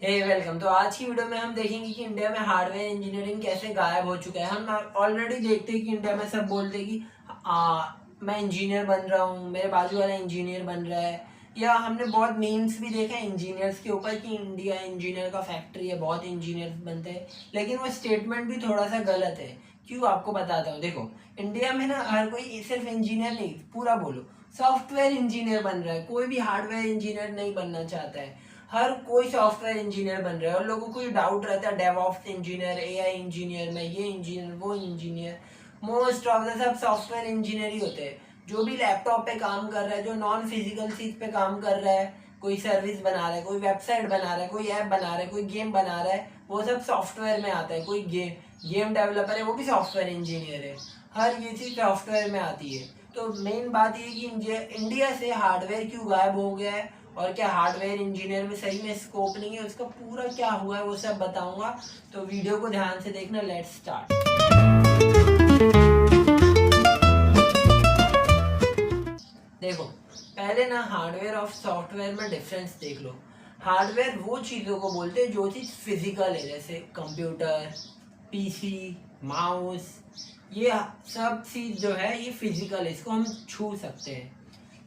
Welcome. तो आज की वीडियो में हम देखेंगे कि इंडिया में हार्डवेयर इंजीनियरिंग कैसे गायब हो चुका है। हम ऑलरेडी देखते हैं कि इंडिया में सब बोलते हैं कि मैं इंजीनियर बन रहा हूँ, मेरे बाजू वाला इंजीनियर बन रहा है, या हमने बहुत मीम्स भी देखा है इंजीनियर्स के ऊपर कि इंडिया इंजीनियर का फैक्ट्री है, बहुत इंजीनियर्स बनते हैं। लेकिन वो स्टेटमेंट भी थोड़ा सा गलत है। क्यों, आपको बताता हूँ। देखो, इंडिया में ना हर कोई सिर्फ इंजीनियर नहीं, पूरा बोलो सॉफ्टवेयर इंजीनियर बन रहा है। कोई भी हार्डवेयर इंजीनियर नहीं बनना चाहता है। हर कोई सॉफ्टवेयर इंजीनियर बन रहा है। और लोगों को ये डाउट रहता है डेवऑप्स इंजीनियर, एआई इंजीनियर, मैं ये इंजीनियर वो इंजीनियर। मोस्ट ऑफ द सब सॉफ्टवेयर इंजीनियर ही होते हैं। जो भी लैपटॉप पे काम कर रहा है, जो नॉन फिजिकल चीज पे काम कर रहा है, कोई सर्विस बना रहा है, कोई वेबसाइट बना रहा है, कोई ऐप बना रहा है, कोई गेम बना रहा है, वो सब सॉफ्टवेयर में आता है। कोई गेम डेवलपर है, वो भी सॉफ्टवेयर इंजीनियर है। हर ये चीज सॉफ्टवेयर में आती है। तो मेन बात ये कि इंडिया से हार्डवेयर क्यों गायब हो गया है, और क्या हार्डवेयर इंजीनियर में सही में स्कोप नहीं है, उसका पूरा क्या हुआ है वो सब बताऊंगा। तो वीडियो को ध्यान से देखना। Let's start. देखो, पहले ना हार्डवेयर और सॉफ्टवेयर में डिफरेंस देख लो। हार्डवेयर वो चीज़ों को बोलते हैं जो चीज़ फिजिकल है, जैसे कंप्यूटर, पीसी, माउस। ये सब चीज़ जो है ये फिजिकल है, इसको हम छू सकते हैं।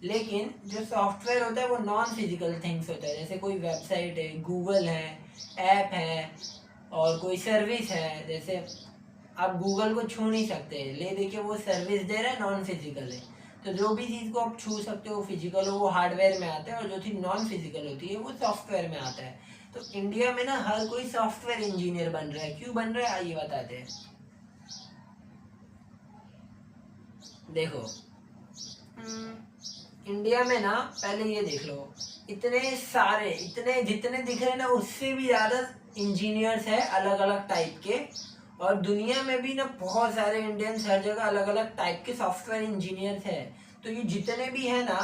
लेकिन जो सॉफ्टवेयर होता है वो नॉन फिजिकल थिंग्स होता है, जैसे कोई वेबसाइट है, गूगल है, ऐप है, और कोई सर्विस है। जैसे आप गूगल को छू नहीं सकते, ले देखिए वो सर्विस दे रहा है, नॉन फिजिकल है। तो जो भी चीज़ को आप छू सकते हो फिजिकल हो, वो हार्डवेयर में आता है, और जो चीज़ नॉन फिजिकल होती है वो सॉफ्टवेयर में आता है। तो इंडिया में ना हर कोई सॉफ्टवेयर इंजीनियर बन रहा है। क्यों बन रहा है आइए बताते हैं। देखो, इंडिया में ना पहले ये देख लो, इतने जितने दिख रहे हैं ना उससे भी ज़्यादा इंजीनियर्स है अलग अलग टाइप के। और दुनिया में भी ना बहुत सारे इंडियंस हर जगह अलग अलग टाइप के सॉफ्टवेयर इंजीनियर्स है। तो ये जितने भी है ना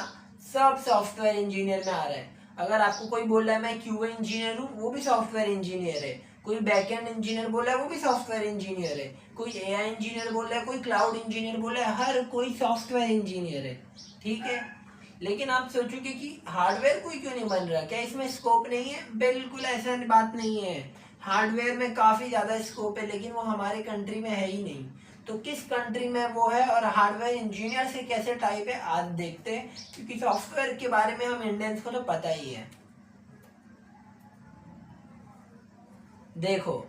सब सॉफ्टवेयर इंजीनियर में आ रहे हैं। अगर आपको कोई बोल रहा है मैं क्यूए इंजीनियर हूँ, वो भी सॉफ्टवेयर इंजीनियर है। कोई बैकएंड इंजीनियर बोल रहा है, वो भी सॉफ्टवेयर इंजीनियर है। कोई एआई इंजीनियर बोल रहा है, कोई क्लाउड इंजीनियर बोल रहा है, हर कोई सॉफ्टवेयर इंजीनियर है। ठीक है। लेकिन आप सोचोगे कि हार्डवेयर कोई क्यों नहीं बन रहा, क्या इसमें स्कोप नहीं है? बिल्कुल ऐसा बात नहीं है। हार्डवेयर में काफ़ी ज़्यादा स्कोप है, लेकिन वो हमारे कंट्री में है ही नहीं। तो किस कंट्री में वो है और हार्डवेयर इंजीनियर से कैसे टाइप है आज देखते हैं, क्योंकि सॉफ्टवेयर के बारे में हम इंडियंस को तो पता ही है। देखो,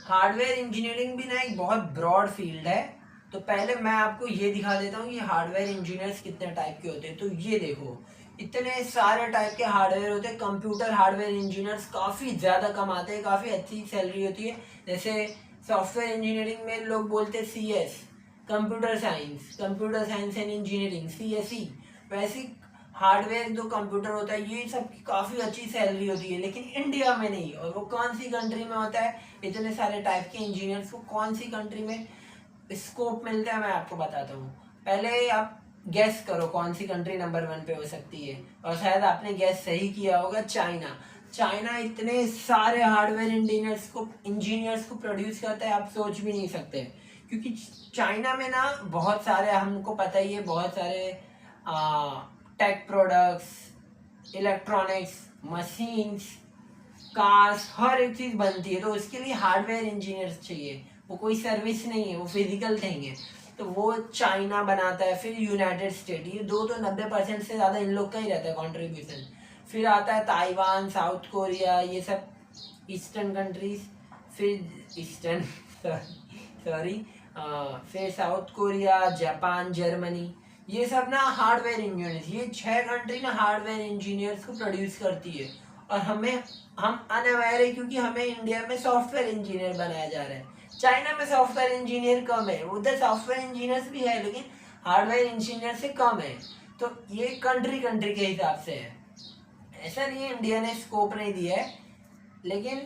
हार्डवेयर इंजीनियरिंग भी ना एक बहुत ब्रॉड फील्ड है। तो पहले मैं आपको ये दिखा देता हूँ कि हार्डवेयर इंजीनियर्स कितने टाइप के होते हैं। तो ये देखो, इतने सारे टाइप के हार्डवेयर होते हैं। कंप्यूटर हार्डवेयर इंजीनियर्स काफ़ी ज़्यादा कमाते हैं, काफ़ी अच्छी सैलरी होती है। जैसे सॉफ्टवेयर इंजीनियरिंग में लोग बोलते हैं CS, computer science and engineering, CSE। वैसे हार्डवेयर जो कंप्यूटर होता है ये सब की काफ़ी अच्छी सैलरी होती है, लेकिन इंडिया में नहीं। और वो कौन सी कंट्री में होता है? इतने सारे टाइप के इंजीनियर्स को कौन सी कंट्री में स्कोप मिलता है मैं आपको बताता हूँ। पहले आप गैस करो कौन सी कंट्री नंबर 1 पे हो सकती है, और शायद आपने गैस सही किया होगा, चाइना। चाइना इतने सारे हार्डवेयर इंजीनियर्स को प्रोड्यूस करता है, आप सोच भी नहीं सकते। क्योंकि चाइना में ना बहुत सारे, हमको पता ही है, बहुत सारे tech products, electronics, machines, cars, हर एक चीज़ बनती है। तो उसके लिए हार्डवेयर इंजीनियर्स चाहिए। वो कोई सर्विस नहीं है, वो फिजिकल थिंग है। तो वो चाइना बनाता है, फिर यूनाइटेड स्टेट, ये दो तो 90% से ज़्यादा इन लोग का ही रहता है कॉन्ट्रीब्यूशन। फिर आता है ताइवान, साउथ कोरिया, ये सब ईस्टर्न कंट्रीज। फिर ईस्टर्न सॉरी फिर साउथ कोरिया, जापान, जर्मनी, ये सब ना हार्डवेयर इंजीनियर्स, ये 6 कंट्री ना हार्डवेयर इंजीनियर्स को प्रोड्यूस करती है। और हम अनअवेयर है, क्योंकि हमें इंडिया में सॉफ्टवेयर इंजीनियर बनाया जा रहा है। चाइना में सॉफ्टवेयर इंजीनियर कम है, उधर सॉफ्टवेयर इंजीनियर्स भी है, लेकिन हार्डवेयर इंजीनियर से कम है। तो ये कंट्री कंट्री के हिसाब से है। ऐसा नहीं है इंडिया ने स्कोप नहीं दिया है, लेकिन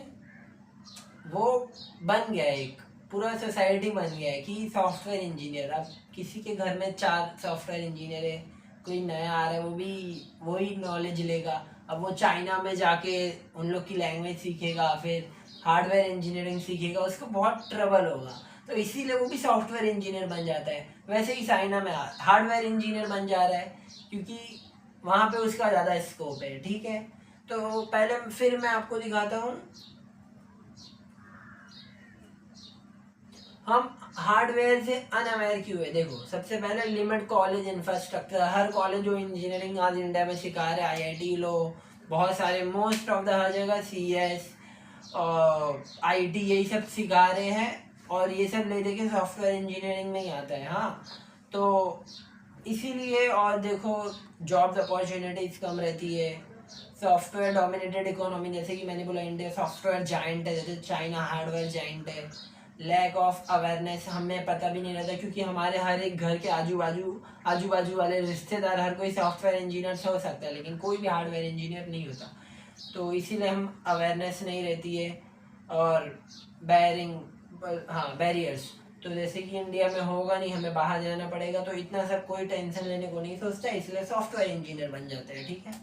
वो बन गया है, एक पूरा सोसाइटी बन गया है कि सॉफ्टवेयर इंजीनियर। अब किसी के घर में 4 सॉफ्टवेयर इंजीनियर है, कोई नया आ रहा है, वो भी वही नॉलेज लेगा। अब वो चाइना में जाके उन लोग की लैंग्वेज सीखेगा, फिर हार्डवेयर इंजीनियरिंग सीखेगा, उसको बहुत ट्रबल होगा। तो इसीलिए वो भी सॉफ्टवेयर इंजीनियर बन जाता है। वैसे ही चाइना में हार्डवेयर इंजीनियर बन जा रहा है, क्योंकि वहाँ पे उसका ज़्यादा स्कोप है। ठीक है। तो पहले फिर मैं आपको दिखाता हूँ हम हार्डवेयर से अनअवेयर क्यों है। देखो, सबसे पहले लिमिट कॉलेज इंफ्रास्ट्रक्चर। हर कॉलेज जो इंजीनियरिंग आज इंडिया में सिखा रहे, आईआईटी लो, बहुत सारे, मोस्ट ऑफ द हर जगह सीएस और आईटी यही सब सिखा रहे हैं, और ये सब ले देके सॉफ्टवेयर इंजीनियरिंग में ही आता है। हाँ, तो इसीलिए, और देखो जॉब्स अपॉर्चुनिटीज कम रहती है, सॉफ्टवेयर डोमिनेटेड इकोनॉमी, जैसे कि मैंने बोला इंडिया सॉफ्टवेयर जाइंट है, जैसे चाइना हार्डवेयर जाइंट है। लैक ऑफ अवेयरनेस, हमें पता भी नहीं रहता, क्योंकि हमारे हर एक घर के आजू बाजू वाले रिश्तेदार, हर कोई सॉफ्टवेयर इंजीनियर हो सकता है, लेकिन कोई भी हार्डवेयर इंजीनियर नहीं होता। तो इसीलिए हम अवेयरनेस नहीं रहती है। और बैरियर्स, तो जैसे कि इंडिया में होगा नहीं, हमें बाहर जाना पड़ेगा, तो इतना सब कोई टेंशन लेने को नहीं सोचता, इसलिए सॉफ्टवेयर इंजीनियर बन जाते हैं। ठीक है,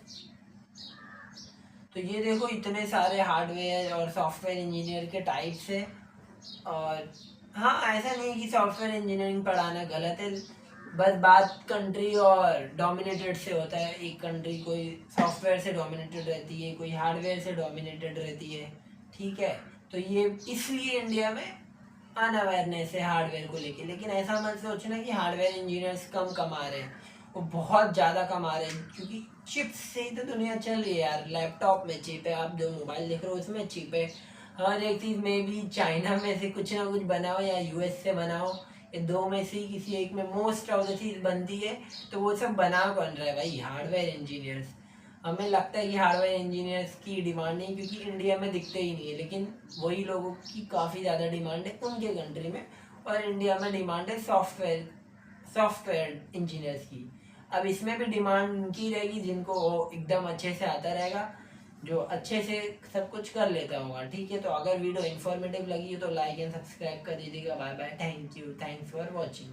तो ये देखो इतने सारे हार्डवेयर और सॉफ्टवेयर इंजीनियर के टाइप्स है। और हाँ, ऐसा नहीं है कि सॉफ्टवेयर इंजीनियरिंग पढ़ाना गलत है, बस बात कंट्री और डोमिनेटेड से होता है। एक कंट्री कोई सॉफ्टवेयर से डोमिनेटेड रहती है, कोई हार्डवेयर से डोमिनेटेड रहती है। ठीक है, तो ये इसलिए इंडिया में अनअवेयरनेस है हार्डवेयर को लेके। लेकिन ऐसा मत सोचना कि हार्डवेयर इंजीनियर्स कम कमा रहे हैं, वो बहुत ज़्यादा कमा रहे हैं, क्योंकि चिप्स से ही तो दुनिया चल रही है यार। लैपटॉप में चिप है, आप जो मोबाइल देख रहे हो उसमें चिप है, हर एक चीज़ में भी चाइना में से कुछ ना कुछ बनाओ या यूएस से बनाओ, ये दो में से ही किसी एक में मोस्ट ऑफ द चीज़ बनती है। तो वो सब बना कौन रहा है भाई? Hardware engineers. हमें लगता है कि हार्डवेयर इंजीनियर्स की डिमांड नहीं, क्योंकि इंडिया में दिखते ही नहीं है, लेकिन वही लोगों की काफ़ी ज़्यादा डिमांड है उनके कंट्री में, और इंडिया में डिमांड है सॉफ्टवेयर इंजीनियर्स की। अब इसमें भी डिमांड उनकी रहेगी जिनको एकदम अच्छे से आता रहेगा, जो अच्छे से सब कुछ कर लेता होगा। ठीक है, तो अगर वीडियो इन्फॉर्मेटिव लगी हो तो लाइक एंड सब्सक्राइब कर दीजिएगा। Bye bye, thank you, thanks for watching.